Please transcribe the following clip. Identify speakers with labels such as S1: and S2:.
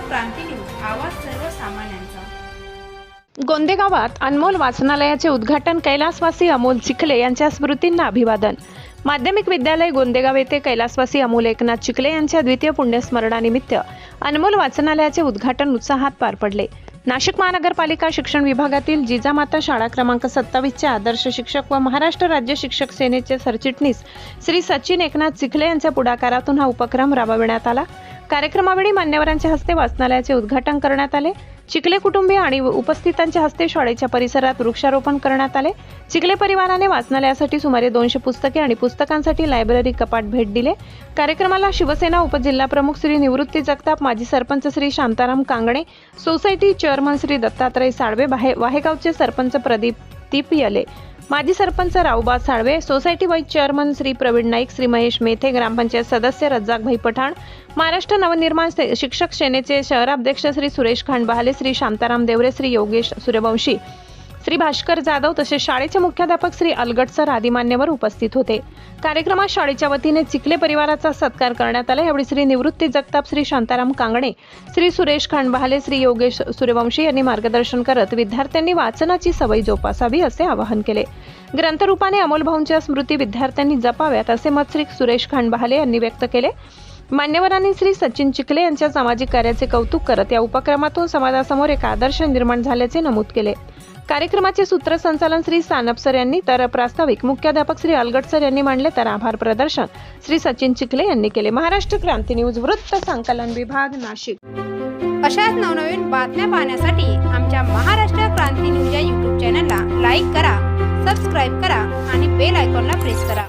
S1: क्रांती news, आवाज सर्वसामान्यांचा।
S2: गोंदे गावात अनमोल वाचनालयाचे उद्घाटन कैलासवासी अमोल चिखले यांच्या स्मृतींना अभिवादन। माध्यमिक विद्यालय गोंदेगाव येथे कैलासवासी अमोल एकनाथ चिखले यांच्या द्वितीय पुण्यस्मरणानिमित्त अनमोल वाचनालयाचे उद्घाटन उत्साहात पार पडले। नाशिक महानगरपालिका शिक्षण विभागातील जिजामाता शाळा क्रमांक 27 चे आदर्श शिक्षक व महाराष्ट्र राज्य शिक्षक सेनेचे सरचिटणीस श्री सचिन एकनाथ चिखले यांच्या पुढाकारातून हा उपक्रम राबविण्यात आला। कार्यक्रमावेळी मान्यवरांच्या हस्ते वाचनालयाचे उद्घाटन करण्यात आले। चिखले कुटुंबीय आणि उपस्थितांच्या हस्ते शाळेच्या परिसरात वृक्षारोपण करण्यात आले। चिखले परिवाराने वाचनालयासाठी सुमारे 200 पुस्तके आणि पुस्तकांसाठी लायब्ररी कपाट भेट दिले। कार्यक्रमाला शिवसेना उपजिल्हाप्रमुख श्री निवृत्ती जगताप, माजी सरपंच श्री शांताराम कांगणे, सोसायटी चेअरमन श्री दत्तात्रय साळवे, वाहेगावचे सरपंच प्रदीप यले, माजी sarpanch Raoba Salve, society vice chairman Shri Pravin Naik, Shri Mahesh Methe, ग्रामपंचायत सदस्य रज्जाकभाई पठाण, महाराष्ट्र नवनिर्माण शिक्षक सेनेचे शहराध्यक्ष श्री सुरेश खांडबहाले, श्री शांताराम देवरे, श्री योगेश सूर्यवंशी, श्री भास्कर जाधव तसेच शाळेचे मुख्याध्यापक श्री अलगट सर आदी मान्यवर उपस्थित होते। कार्यक्रमात शाळेच्या वतीने चिखले परिवाराचा सत्कार करण्यात आला। यावेळी श्री निवृत्ती जगताप, श्री शांताराम कांगणे, श्री सुरेश खांडबहाले, श्री योगेश सूर्यवंशी यांनी मार्गदर्शन करत विद्यार्थ्यांनी वाचनाची सवय जोपासावी असे आवाहन केले। ग्रंथरूपाने अमोल भाऊंच्या स्मृती विद्यार्थ्यांनी जपाव्यात असे मत श्री सुरेश खांडबहाले यांनी व्यक्त केले। मान्यवरांनी श्री सचिन चिखले यांच्या सामाजिक कार्याचे कौतुक करत या उपक्रमातून समाजासमोर एक आदर्श निर्माण झाल्याचे नमूद केले। कार्यक्रमाचे सूत्रसंचालन श्री सानप सर यांनी तर प्रास्ताविक मुख्याध्यापक श्री अलगट सर यांनी मांडले तर आभार प्रदर्शन श्री सचिन चिखले यांनी केले। महाराष्ट्र क्रांती न्यूज वृत्त संकलन विभाग, नाशिक।
S1: अशाच नवनवीन बातम्या पाहण्यासाठी आमच्या महाराष्ट्र क्रांती न्यूज या YouTube चॅनलला लाईक करा, सबस्क्राईब करा आणि बेल आयकॉनला प्रेस करा।